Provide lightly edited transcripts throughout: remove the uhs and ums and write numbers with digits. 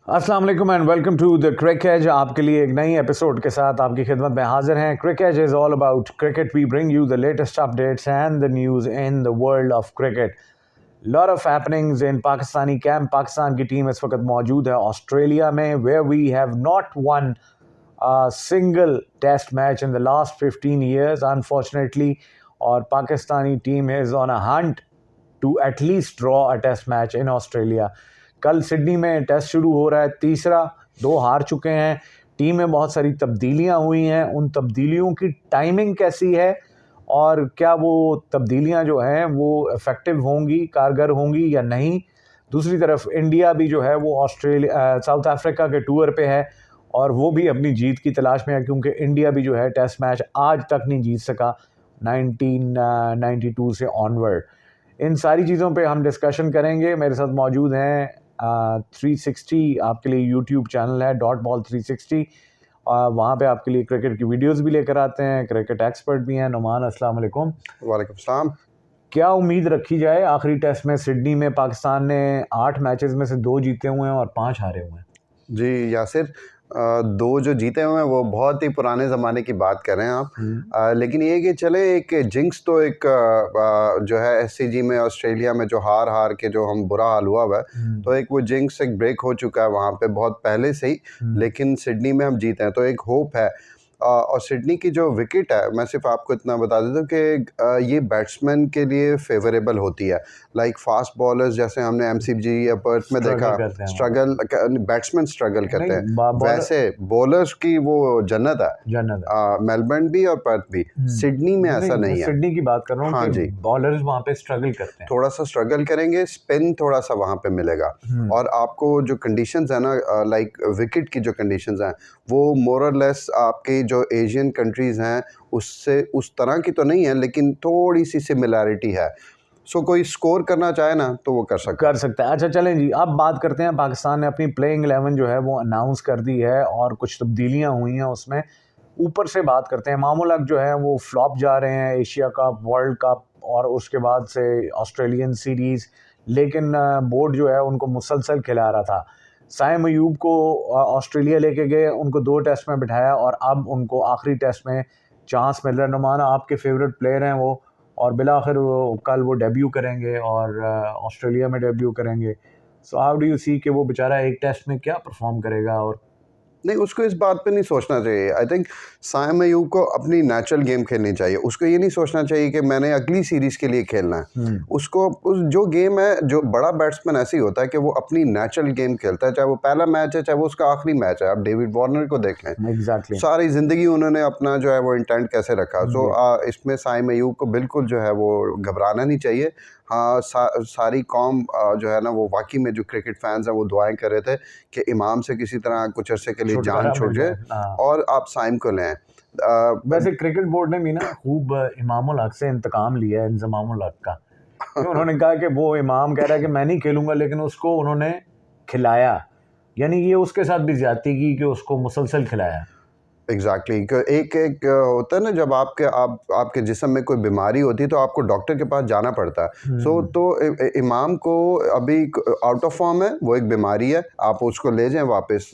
अस्सलाम वालेकुम and welcome to the cricket. आपके लिए एक नई एपिसोड के साथ आपकी खिदमत में हाजिर हैं। Cricket is all about cricket. We bring you the latest updates and the news in the world of cricket. Lot of happenings in Pakistani camp. Pakistan की टीम इस वक्त मौजूद है ऑस्ट्रेलिया में, where we have not one single test match in the last 15 years unfortunately, और Pakistani team is on a hunt to at least draw a test match in Australia. कल Sydney में test शुरू हो रहा है, तीसरा, 2 हार चुके हैं। टीम में बहुत सारी तब्दीलियां हुई हैं, उन तब्दीलियों की टाइमिंग कैसी है और क्या वो तब्दीलियां जो हैं वो इफ़ेक्टिव होंगी, कारगर होंगी या नहीं। दूसरी तरफ इंडिया भी जो है वो साउथ अफ्रीका के टूर पे है और वो भी अपनी जीत की तलाश में है, क्योंकि इंडिया भी जो है टेस्ट मैच आज तक नहीं जीत सका 1992 से ऑनवर्ड। इन सारी चीज़ों पे हम डिस्कशन करेंगे। मेरे साथ मौजूद हैं 360 आपके लिए यूट्यूब चैनल है .ball360। वहाँ पे आपके लिए क्रिकेट की वीडियोस भी लेकर आते हैं, क्रिकेट एक्सपर्ट भी हैं। नुमान, अस्सलाम वालेकुम। वालेकुम सलाम। क्या उम्मीद रखी जाए? आखिरी टेस्ट में सिडनी में पाकिस्तान ने 8 मैचेस में से 2 जीते हुए हैं और 5 हारे हुए हैं। जी यासिर, 2 जो जीते हुए हैं वो बहुत ही पुराने ज़माने की बात कर रहे हैं आप। लेकिन ये कि चले एक जिंक्स तो एक जो है एससीजी में ऑस्ट्रेलिया में जो हार के जो हम बुरा हाल हुआ है, तो एक वो जिंक्स एक ब्रेक हो चुका है वहाँ पे बहुत पहले से ही। लेकिन सिडनी में हम जीते हैं तो एक होप है। और सिडनी की जो विकेट है, मैं सिर्फ आपको इतना बता देता हूँ कि ये बैट्समैन के लिए फेवरेबल होती है। लाइक फास्ट बॉलर्स जैसे हमने एमसीजी या पर्थ में देखा, स्ट्रगल बैट्समैन स्ट्रगल करते हैं, वैसे बॉलर्स की वो जन्नत है। मेलबर्न भी और पर्थ भी। सिडनी में ऐसा नहीं है। सिडनी की बात कर रहा हूँ। हाँ जी, बॉलर्स वहाँ पे स्ट्रगल करते हैं, थोड़ा सा स्ट्रगल करेंगे, स्पिन थोड़ा सा वहाँ पे मिलेगा। और आपको जो कंडीशंस है ना, लाइक विकेट की जो कंडीशंस हैं वो मोर और लेस आपके जो एशियन कंट्रीज़ हैं उससे उस तरह की तो नहीं है, लेकिन थोड़ी सी सिमिलैरिटी है। सो कोई स्कोर करना चाहे ना तो वो कर सकता है। अच्छा चलें जी, अब बात करते हैं। पाकिस्तान ने अपनी प्लेइंग 11 जो है वो अनाउंस कर दी है और कुछ तब्दीलियां हुई हैं उसमें। ऊपर से बात करते हैं। इमामुल हक जो है वो फ्लॉप जा रहे हैं एशिया कप, वर्ल्ड कप और उसके बाद से ऑस्ट्रेलियन सीरीज़, लेकिन बोर्ड जो है उनको मुसलसल खिला रहा था। साइम अयूब को ऑस्ट्रेलिया लेके गए, उनको 2 टेस्ट में बिठाया और अब उनको आखिरी टेस्ट में चांस मिल रहा है। नुमाना, आपके फेवरेट प्लेयर हैं वो, और बिलाखिर कल वो डेब्यू करेंगे और ऑस्ट्रेलिया में डेब्यू करेंगे। So how do you see कि वो बेचारा एक टेस्ट में क्या परफॉर्म करेगा? और नहीं, उसको इस बात पे नहीं सोचना चाहिए। आई थिंक साइम अयूब को अपनी नेचुरल गेम खेलनी चाहिए। उसको ये नहीं सोचना चाहिए कि मैंने अगली सीरीज़ के लिए खेलना है। उसको जो गेम है, जो बड़ा बैट्समैन ऐसे ही होता है कि वो अपनी नेचुरल गेम खेलता है, चाहे वो पहला मैच है, चाहे वो उसका आखिरी मैच है। आप डेविड वार्नर को देख लें, एग्जैक्टली सारी ज़िंदगी उन्होंने अपना जो है वो इंटेंट कैसे रखा। सो इसमें साइम अयूब को बिल्कुल जो है वो घबराना नहीं चाहिए। हाँ, सारी कौम जो है ना वो वाकई में जो क्रिकेट फैंस हैं वो दुआएं कर रहे थे कि इमाम से किसी तरह कुछ अरसे के लिए जान छूट जाए और आप साइम को लें। वैसे क्रिकेट बोर्ड ने भी ना खूब इमामुल हक से इंतकाम लिया है, इंजमामुल हक का। उन्होंने कहा कि वो इमाम कह रहा है कि मैं नहीं खेलूंगा, लेकिन उसको उन्होंने खिलाया, यानी ये उसके साथ भी ज्यादती की कि उसको मुसलसल खिलाया। एग्जैक्टली एक होता है ना, जब आपके जिस्म में कोई बीमारी होती है तो आपको डॉक्टर के पास जाना पड़ता है। तो इमाम को अभी आउट ऑफ फॉर्म है, वो एक बीमारी है, आप उसको ले जाएं वापस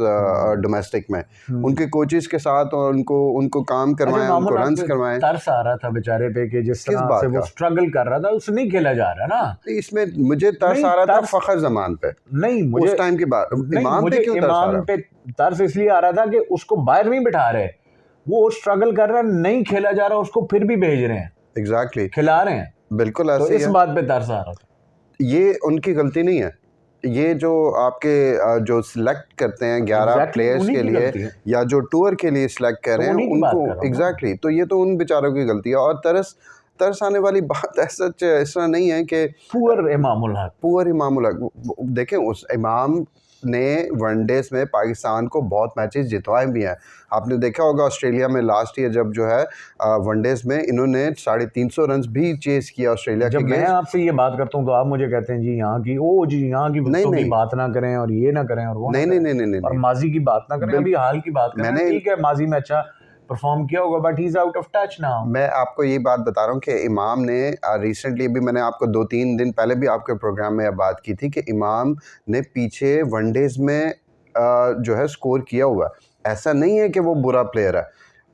डोमेस्टिक में उनके कोचेस के साथ और उनको काम करवाएं, उनको रन्स करवाएं। तरस आ रहा था बेचारे पे कि जिस तरह से वो स्ट्रगल कर रहा था, उससे नहीं खेला जा रहा ना। इसमें मुझे तरस आ रहा था फखर जमान पे, नहीं मुझे उस टाइम की बात। इमाम पे क्यों तरस आ रहा? पे तरस इसलिए आ रहा था कि उसको बाहर नहीं बिठा रहे, वो स्ट्रगल कर रहा है, नहीं खेला जा रहा, उसको फिर भी भेज रहे हैं। एग्जैक्टली खिला रहे हैं, बिल्कुल ऐसे तो इस बात पे तरस आ रहा था। ये उनकी गलती नहीं है। ये जो आपके जो सिलेक्ट करते हैं 11 प्लेयर्स के लिए या जो टूर के लिए सिलेक्ट कर रहे हैं उनको, एग्जैक्टली तो ये तो उन बेचारों की गलती है। और तरस आने वाली बात ऐसा इस तरह नहीं है कि पुअर इमामुल हक देखें, उस इमाम ने वनडेज में पाकिस्तान को बहुत मैचेस जितवाए भी हैं। आपने देखा होगा ऑस्ट्रेलिया में लास्ट ईयर जब जो है वनडेज में इन्होंने 350 रन भी चेस किया ऑस्ट्रेलिया के। जब मैं आपसे ये बात करता हूँ तो आप मुझे कहते हैं जी यहाँ की बात ना करें और ये ना करें और वो नहीं, और माजी की बात ना करें, अभी हाल की बात करें। ठीक है, माजी में अच्छा परफॉर्म किया होगा, but he is out of touch now. मैं आपको ये बात बता रहा हूँ कि इमाम ने रिसेंटली, अभी मैंने आपको 2-3 दिन पहले भी आपके प्रोग्राम में बात की थी कि इमाम ने पीछे वनडेज में जो है स्कोर किया हुआ है। ऐसा नहीं है कि वो बुरा प्लेयर है,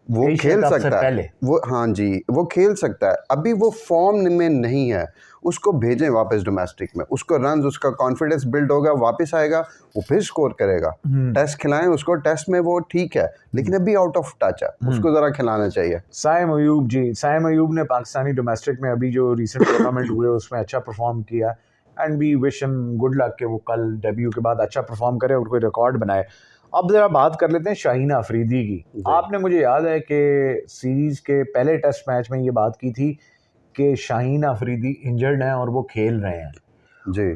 वो एशिया खेल कप से सकता है, पहले वो हाँ जी, वो खेल सकता है। अभी वो फॉर्म में नहीं है, उसको भेजें वापस डोमेस्टिक में, उसको रन, उसका कॉन्फिडेंस बिल्ड होगा, वापस आएगा, वो फिर स्कोर करेगा। टेस्ट खिलाएं उसको, टेस्ट में वो ठीक है, लेकिन अभी आउट ऑफ टच है, उसको ज़रा खिलाना चाहिए। साइम अयूब जी, साइम अयूब ने पाकिस्तानी डोमेस्टिक में अभी जो रीसेंट टूर्नामेंट हुए उसमें अच्छा परफॉर्म किया, and we wish him good luck कि वो कल डेब्यू के बाद अच्छा परफॉर्म करे और कोई रिकॉर्ड बनाए। अब ज़रा बात कर लेते हैं शाहीन अफरीदी की। आपने, मुझे याद है कि सीरीज़ के पहले टेस्ट मैच में ये बात की थी कि शाहीन अफरीदी इंजर्ड हैं और वो खेल रहे हैं। जी,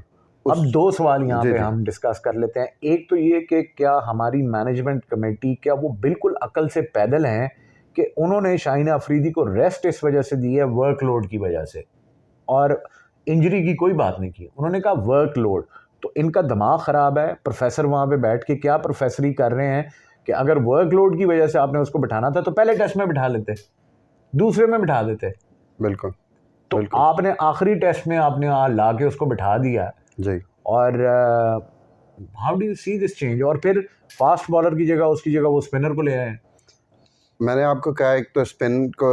अब दो सवाल यहाँ जी, पे जी। हम डिस्कस कर लेते हैं। एक तो ये कि क्या हमारी मैनेजमेंट कमेटी, क्या वो बिल्कुल अकल से पैदल हैं कि उन्होंने शाहीन अफरीदी को रेस्ट इस वजह से दी है, वर्कलोड की वजह से, और इंजरी की कोई बात नहीं की, उन्होंने कहा वर्कलोड। तो इनका दिमाग ख़राब है। प्रोफेसर वहाँ पे बैठ के क्या प्रोफेसरी कर रहे हैं कि अगर वर्कलोड की वजह से आपने उसको बिठाना था तो पहले टेस्ट में बिठा लेते, दूसरे में बिठा देते। बिल्कुल, तो बिल्कुल। आपने आखिरी टेस्ट में आपने ला के उसको बिठा दिया। जी। और how do you see this change? और फिर फास्ट बॉलर की जगह, उसकी जगह वो स्पिनर को ले आए हैं। मैंने आपको कहा एक तो स्पिन को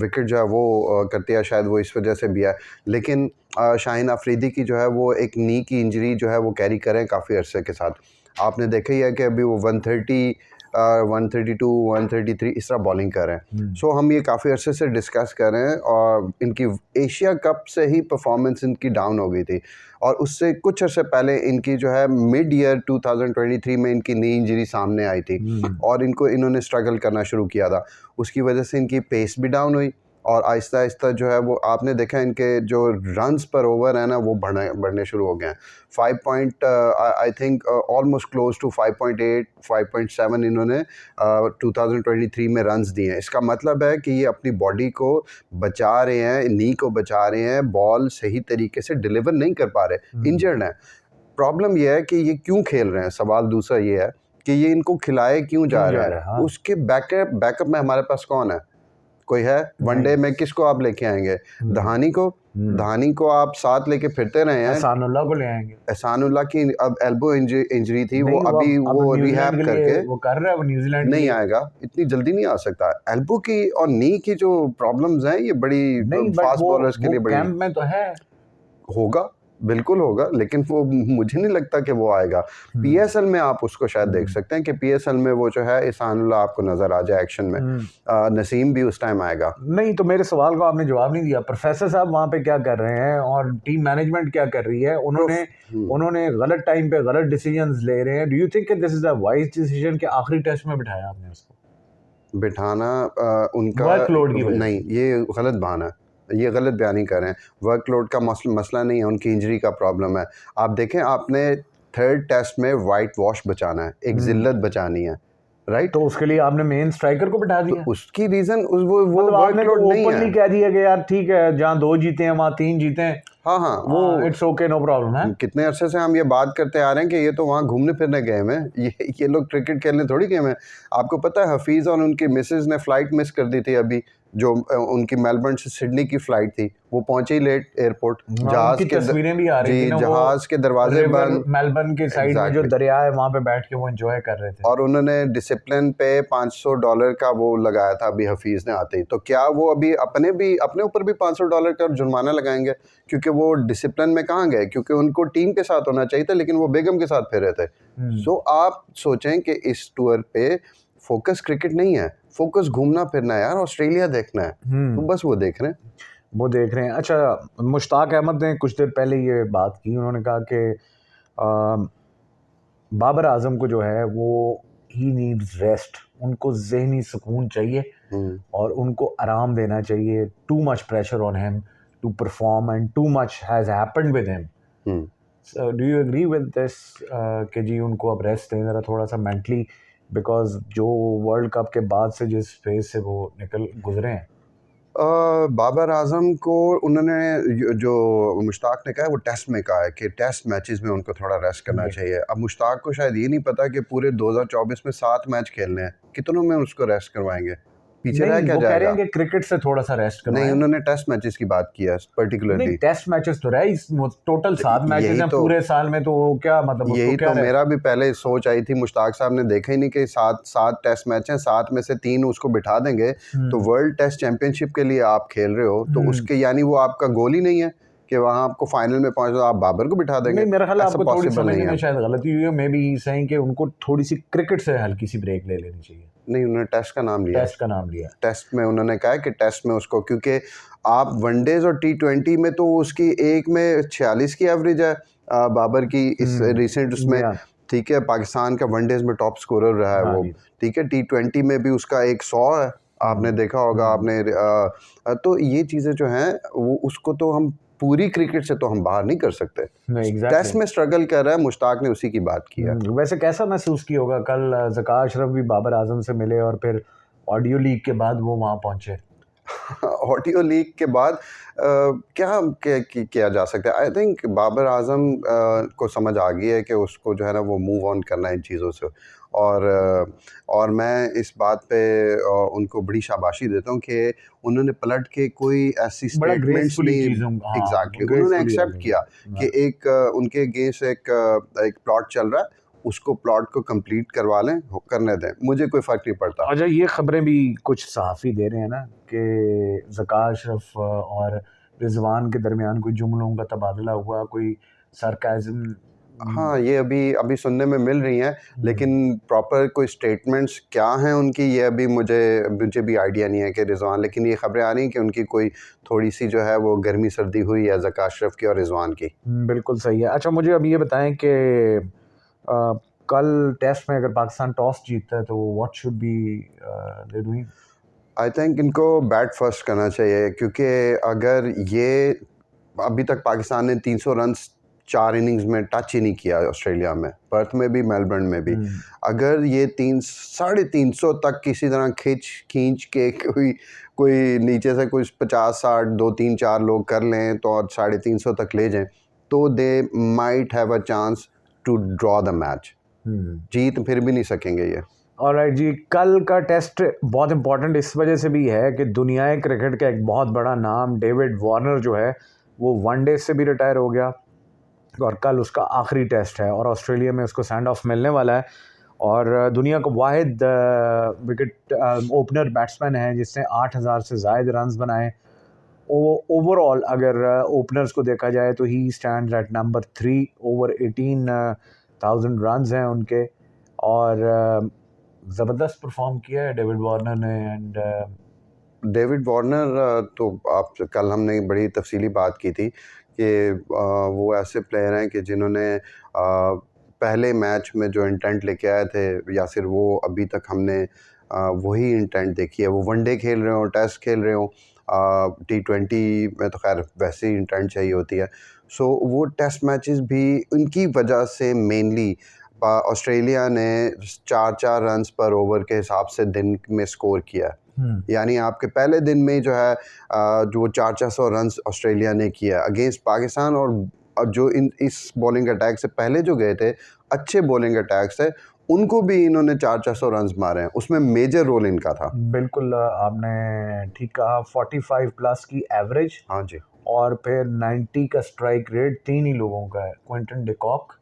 विकेट जो है वो कर दिया, शायद वो इस वजह से भी है, लेकिन शाहीन अफरीदी की जो है वो एक नी की इंजरी जो है वो कैरी करें काफ़ी अरसे के साथ। आपने देखा ही है कि अभी वो 130 132 133 इस तरह बॉलिंग कर रहे हैं। सो हम ये काफ़ी अरसे से डिस्कस कर रहे हैं, और इनकी एशिया कप से ही परफॉर्मेंस इनकी डाउन हो गई थी, और उससे कुछ अर्से पहले इनकी जो है मिड ईयर 2023 में इनकी नी इंजरी सामने आई थी, और इन्होंने स्ट्रगल करना शुरू किया था। उसकी वजह से इनकी पेस भी डाउन हुई, और आहिस्ता आहिस्ता जो है वो आपने देखा इनके जो रन्स पर ओवर है ना वो बढ़ने शुरू हो गए हैं। 5 point I think almost close to 5.8 5.7 इन्होंने 2023 में रन्स दिए हैं। इसका मतलब है कि ये अपनी बॉडी को बचा रहे हैं, नी को बचा रहे हैं, बॉल सही तरीके से डिलीवर नहीं कर पा रहे, इंजर्ड हैं। प्रॉब्लम ये है कि ये क्यों खेल रहे हैं, सवाल दूसरा ये है कि ये इनको खिलाए क्यों जा रहे हैं। हाँ। उसके बैकअप में हमारे पास कौन है? कोई है? वनडे में किसको आप लेके आएंगे? दहानी को आप साथ लेके फिरते रहे हैं। एहसानुल्लाह को ले आएंगे। एहसानुल्लाह की अब एल्बो इंजरी थी, वो नहीं, अभी अब वो न्यूजीलैंड रिहैब के लिए करके वो कर रहा है, वो न्यूजीलैंड के नहीं लिए। आएगा, इतनी जल्दी नहीं आ सकता। एल्बो की और नी की जो प्रॉब्लम्स हैं ये बड़ी नहीं, बट फास्ट बॉलर्स के लिए बड़ी कैंप में तो है। होगा, बिल्कुल होगा, लेकिन वो मुझे नहीं लगता कि वो आएगा। पीएसएल में आप उसको शायद देख सकते हैं कि पीएसएल में वो जो है एहसानुल्लाह आपको नज़र आ जाए एक्शन में। नसीम भी उस टाइम आएगा। नहीं, तो मेरे सवाल को आपने जवाब नहीं दिया। प्रोफेसर साहब वहाँ पे क्या कर रहे हैं और टीम मैनेजमेंट क्या कर रही है? उन्होंने गलत टाइम पे गलत डिसीजंस ले रहे हैं। Do you think this is a wise decision कि आखिरी टेस्ट में बिठाया आपने उसको? बिठाना उनका वर्कलोड की वजह नहीं, ये गलत बहाना है, ये गलत बयानी कर रहे हैं। वर्कलोड का मसला नहीं है, उनकी इंजरी का प्रॉब्लम है। आप देखें, आपने थर्ड टेस्ट में वाइट वॉश बचाना है, एक जिल्लत बचानी है, राइट? तो उसके लिए आपने मेन स्ट्राइकर को बिठा दिया। तो उसकी रीज़न वो मतलब आपने तो वर्कलोड नहीं ओपनली है। कह दिया कि यार ठीक है, जहाँ 2 जीते हैं वहाँ 3 जीते हैं, हाँ, हाँ, वो इट्स ओके, नो प्रॉब्लम है। कितने अरसे से हम ये बात करते आ रहे हैं कि ये तो वहाँ घूमने फिरने गए हैं, ये लोग क्रिकेट खेलने थोड़ी गए हैं। आपको पता है हफीज़ और उनकी मिसेज ने फ़्लाइट मिस कर दी थी अभी, जो उनकी मेलबर्न से सिडनी की फ़्लाइट थी, वो पहुंचे ही लेट एयरपोर्ट। उनकी तस्वीरें भी आ रही थी ना, जहाज़ के दरवाजे बंद, मेलबर्न के साइड में जो दरिया है वहाँ पे बैठ के वो एंजॉय कर रहे थे। और उन्होंने डिसिप्लिन पे $500 का वो लगाया था अभी हफीज़ ने आते ही। तो क्या वो अभी अपने ऊपर भी $500 का जुर्माना लगाएंगे क्योंकि वो डिसिप्लिन में कहाँ गए? क्योंकि उनको टीम के साथ होना चाहिए था, लेकिन वो बेगम के साथ फिर रहे थे। सो आप सोचें कि इस टूर पे फोकस क्रिकेट नहीं है, फोकस घूमना फिरना है यार, ऑस्ट्रेलिया देखना है, तो बस वो देख रहे हैं। वो देख रहे हैं। अच्छा, मुश्ताक अहमद ने कुछ देर पहले ये बात की, उन्होंने कहा कि बाबर आजम को जो है वो ही नीड्स रेस्ट, उनको जहनी सुकून चाहिए और उनको आराम देना चाहिए। Too much pressure on him to perform and too much has happened with him. Do you agree with this कि जी उनको अब रेस्ट दें ज़रा थोड़ा सा मेंटली, बिकॉज जो वर्ल्ड कप के बाद से जिस फेज से वो गुजरे हैं? बाबर आजम को उन्होंने जो मुश्ताक ने कहा है वो टेस्ट में कहा है कि टेस्ट मैचेस में उनको थोड़ा रेस्ट करना चाहिए। अब मुश्ताक को शायद ये नहीं पता कि पूरे 2024 में 7 मैच खेलने हैं, कितनों में उसको रेस्ट करवाएंगे? पीछे रह नहीं, क्या वो कह रहे जाएगा? हैं कि क्रिकेट से थोड़ा सा रेस्ट नहीं, करवाएं। उन्होंने टेस्ट मैचेस की बात की है नहीं, पर्टिकुलरली। टेस्ट मैचेस तो रहे, इस टोटल 7 मैचेस यही हैं तो पूरे साल में, तो वो क्या मतलब उसको यही क्या तो रेस्ट? मेरा भी पहले सोच आई थी। मुश्ताक साहब ने देखा ही नहीं कि 7 टेस्ट मैच हैं, 7 में से 3 उसको बिठा देंगे, तो वर्ल्ड टेस्ट चैंपियनशिप के लिए आप खेल रहे हो, तो उसके यानी वो आपका गोल ही नहीं है कि वहाँ आपको फाइनल में पहुँचना, आप बाबर को बिठा देंगे। नहीं, मेरा ख्याल है ऐसा आपको थोड़ी पॉसिबल नहीं समझने है। में शायद गलती हुई है, मे बी सही कि उनको थोड़ी सी क्रिकेट से हल्की सी ब्रेक ले लेनी चाहिए। नहीं, उन्होंने टेस्ट का नाम लिया है। टेस्ट का नाम लिया। टेस्ट में उन्होंने कहा है कि टेस्ट में उसको, क्योंकि आप वनडेज और T20 में तो उसकी एक में 46 की एवरेज है बाबर की इस रिसेंट उसमें, या ठीक है। पाकिस्तान का वनडेज में टॉप स्कोरर रहा है हाँ वो, जी। ठीक है। T20 में भी उसका एक 100 है, आपने देखा होगा। आपने तो ये चीज़ें जो हैं वो उसको तो हम पूरी क्रिकेट से तो हम बाहर नहीं कर सकते। नहीं, टेस्ट एग्जैक्टली। में स्ट्रगल कर रहा है, मुश्ताक ने उसी की बात की है। वैसे कैसा महसूस किया होगा कल ज़का अशरफ भी बाबर आजम से मिले और फिर ऑडियो लीक के बाद वो वहाँ पहुँचे? ऑडियो लीक के बाद किया जा सकता है। आई थिंक बाबर आजम को समझ आ गई है कि उसको जो है ना वो मूव ऑन करना है इन चीज़ों से, और मैं इस बात पे उनको बड़ी शाबाशी देता हूँ कि उन्होंने पलट के कोई ऐसी बड़ा स्टेटमेंट्स ग्रेसफुली नहीं, चीज़ों हाँ, एग्जैक्टली उन्होंने ग्रेसफुली एक्सेप्ट आगे किया बढ़े। कि एक उनके अगेंस्ट एक प्लॉट चल रहा है, उसको प्लॉट को कंप्लीट करवा लें, करने दें, मुझे कोई फ़र्क नहीं पड़ता। अच्छा, ये खबरें भी कुछ सहाफ़ी दे रहे हैं ना कि ज़का अशरफ और रिज़वान के दरमियान कोई जुमलों का तबादला हुआ, कोई सरकाज़म। हाँ, ये अभी सुनने में मिल रही हैं, लेकिन प्रॉपर कोई स्टेटमेंट्स क्या हैं उनकी, ये अभी मुझे भी आइडिया नहीं है कि रिज़वान, लेकिन ये खबरें आ रही हैं कि उनकी कोई थोड़ी-सी जो है वो गर्मी सर्दी हुई है ज़का अशरफ की और रिज़वान की। बिल्कुल सही है। अच्छा, मुझे अब ये बताएं कि कल टेस्ट में अगर पाकिस्तान टॉस जीतता है तो what should be they doing? I think इनको बैट फर्स्ट करना चाहिए, क्योंकि अगर ये अभी तक पाकिस्तान ने 300 रन्स 4 इनिंग्स में टच ही नहीं किया, ऑस्ट्रेलिया में, पर्थ में भी, मेलबर्न में भी। अगर ये 300-350 तक किसी तरह खींच के कोई नीचे से कुछ 50-60 2-3-4 लोग कर लें तो और 350 तक ले जाएं, तो they might have a chance to draw the match. जीत फिर भी नहीं सकेंगे ये। ऑलराइट जी, कल का टेस्ट बहुत इंपॉर्टेंट इस वजह से भी है कि दुनियाई क्रिकेट का एक बहुत बड़ा नाम डेविड वार्नर जो है वो वनडे से भी रिटायर हो गया और कल उसका आखिरी टेस्ट है और ऑस्ट्रेलिया में उसको सेंड ऑफ मिलने वाला है। और दुनिया का वाहिद विकेट ओपनर बैट्समैन है जिसने 8,000 से ज़ायद रन्स बनाए। ओवरऑल अगर ओपनर्स को देखा जाए तो he stands eight number 3, over 18,000 runs हैं उनके। और ज़बरदस्त परफॉर्म किया है डेविड वार्नर ने। एंड डेविड वार्नर तो आप कल हमने बड़ी तफसीली बात की थी कि वो ऐसे प्लेयर हैं कि जिन्होंने पहले मैच में जो इंटेंट लेके आए थे, या फिर वो अभी तक हमने वही इंटेंट देखी है, वो वनडे खेल रहे हो, टेस्ट खेल रहे हो, T20 में तो खैर वैसे ही इंटेंट चाहिए होती है। सो वो टेस्ट मैचेस भी उनकी वजह से मेनली ऑस्ट्रेलिया ने 4-4 रन्स पर ओवर के हिसाब से दिन में स्कोर किया है। यानी आपके पहले दिन में जो है जो 400 रन्स ऑस्ट्रेलिया ने किया अगेंस्ट पाकिस्तान, और जो इस बॉलिंग अटैक से पहले जो गए थे, अच्छे बॉलिंग अटैक्स है, उनको भी इन्होंने 400 रन्स मारे हैं, उसमें मेजर रोल इनका था। बिल्कुल आपने ठीक कहा, 45 प्लस की एवरेज हाँ जी। और फिर 90 का स्ट्राइक रेट 3 ही लोगों का है, क्विंटन डिकॉक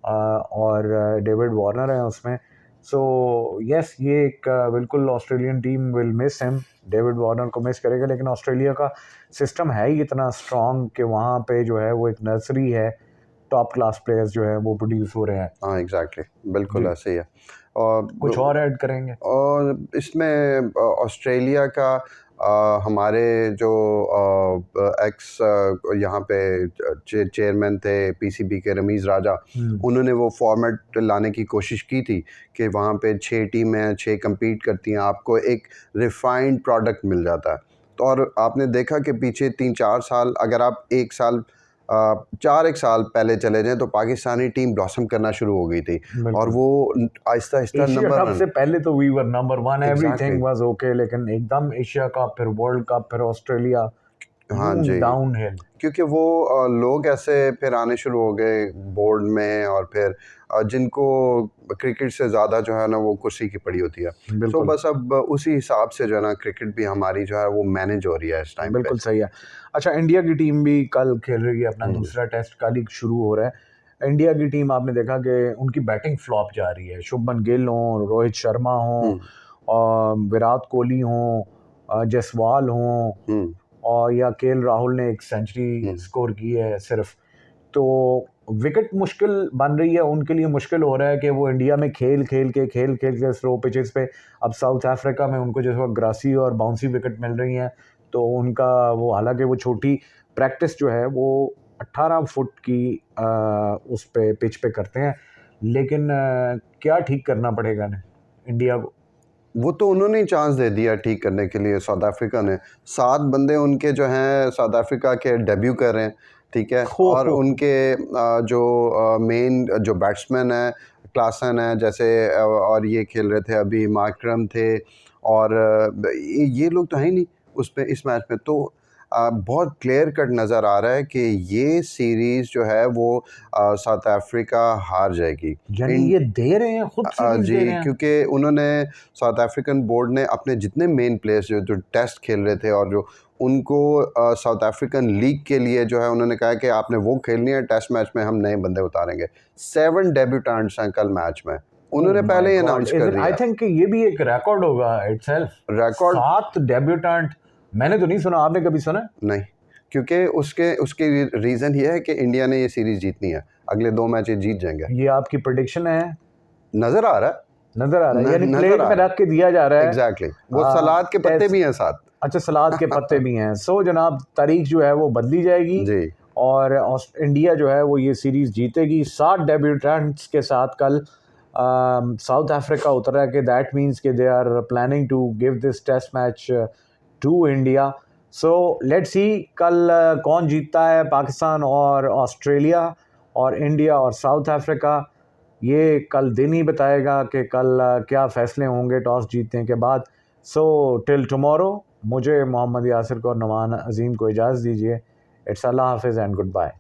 और डेविड वार्नर है उसमें। सो यस, ये एक बिल्कुल Australian team will miss him, David Warner को मिस करेगा, लेकिन ऑस्ट्रेलिया का सिस्टम है ही इतना स्ट्रॉन्ग कि वहाँ पे जो है वो एक नर्सरी है, टॉप क्लास प्लेयर्स जो है वो प्रोड्यूस हो रहे हैं। हाँ एग्जैक्टली, बिल्कुल ऐसे ही है। और कुछ और ऐड करेंगे? और इसमें ऑस्ट्रेलिया का हमारे जो एक्स यहाँ पे चेयरमैन थे पीसीबी के, रमीज़ राजा, उन्होंने वो फॉर्मेट लाने की कोशिश की थी कि वहाँ पे 6 टीमें 6 compete करती हैं, आपको एक रिफाइंड प्रोडक्ट मिल जाता है। तो और आपने देखा कि पीछे 3-4 साल, अगर आप 1 साल 4 साल पहले चले जाएं, तो पाकिस्तानी टीम ब्लॉसम करना शुरू हो गई थी, और वो Aahista Aahista Asia number cup से पहले तो we were number 1, everything Exactly. Was okay, लेकिन एकदम एशिया कप, फिर वर्ल्ड कप, फिर ऑस्ट्रेलिया। हाँ जी, डाउन हिल। क्योंकि वो लोग ऐसे फिर आने शुरू हो गए बोर्ड में, और फिर जिनको क्रिकेट से ज़्यादा जो है ना वो कुर्सी की पड़ी होती है। सो बिल्कुल बस अब उसी हिसाब से जो है ना क्रिकेट भी हमारी जो है वो मैनेज हो रही है इस टाइम पे। बिल्कुल सही है। अच्छा, इंडिया की टीम भी कल खेल रही है अपना दूसरा टेस्ट, कल ही शुरू हो रहा है। इंडिया की टीम आपने देखा कि उनकी बैटिंग फ्लॉप जा रही है। शुभमन गिल हों, रोहित शर्मा हों, और विराट कोहली हों, जायसवाल हों, और या केएल राहुल ने एक सेंचुरी स्कोर की है सिर्फ। तो विकेट मुश्किल बन रही है उनके लिए, मुश्किल हो रहा है कि वो इंडिया में खेल खेल के स्लो पिचेस पे, अब साउथ अफ्रीका में उनको जो है ग्रासी और बाउंसी विकेट मिल रही हैं, तो उनका वो, हालांकि वो छोटी प्रैक्टिस जो है वो 18 फुट की उस पे पिच पे करते हैं, लेकिन क्या ठीक करना पड़ेगा ना इंडिया को? वो तो उन्होंने ही चांस दे दिया ठीक करने के लिए, साउथ अफ्रीका ने। 7 बंदे उनके जो हैं साउथ अफ्रीका के डेब्यू कर रहे हैं, ठीक है? हो और हो उनके जो मेन जो बैट्समैन हैं, क्लासन है जैसे, और ये खेल रहे थे अभी, मार्करम थे, और ये लोग तो हैं ही नहीं उस पे इस मैच में। तो बहुत क्लियर कट नज़र आ रहा है कि ये सीरीज़ जो है वो साउथ अफ्रीका हार जाएगी। यानी ये दे रहे हैं, खुद सीरीज दे रहे जी, हैं। क्योंकि उन्होंने साउथ अफ्रीकन बोर्ड ने अपने जितने मेन प्लेयर्स जो टेस्ट खेल रहे थे, और जो उनको साउथ अफ्रीकन लीग के लिए जो है उन्होंने कहा कि आपने वो खेलनी है, टेस्ट मैच में हम नए बंदे उतारेंगे। 7 डेब्यूटेंट्स हैं कल मैच में, उन्होंने पहले ही अनाउंस कर आई दिया। थिंक ये भी एक रिकॉर्ड होगा इटसेल्फ। रिकॉर्ड 7 डेब्यूटेंट, मैंने तो नहीं सुना, आपने कभी सुना? नहीं, क्योंकि उसके रीज़न ये है कि इंडिया ने ये सीरीज़ जीतनी है, अगले 2 मैच ये जीत जाएंगे। ये आपकी प्रेडिक्शन है? नज़र आ रहा है, नजर आ रहा है, यानी नज़र प्लेट आ में रहा रख के दिया जा रहा है। है। एग्जैक्टली, वो आ, सलाद के पत्ते टेस्ट, भी हैं साथ। अच्छा सलाद के पत्ते भी हैं। सो जनाब, तारीख जो है वो बदली जाएगी, जी, और इंडिया जो है वो ये सीरीज जीतेगी 7 डेब्यूटेंट्स के साथ। कल साउथ अफ्रीका उतरा है कि दैट मीन्स कि they are planning to give this test match to India. So let's see कल कौन जीतता है, पाकिस्तान और ऑस्ट्रेलिया, और इंडिया और साउथ अफ्रीका। ये कल दिन ही बताएगा कि कल क्या फ़ैसले होंगे टॉस जीतने के बाद। सो टिल टुमारो, मुझे मोहम्मद यासिर को और नुमान अज़ीम को इजाज़त दीजिए। इट्स अल्लाह हाफ़िज़ एंड गुड बाय।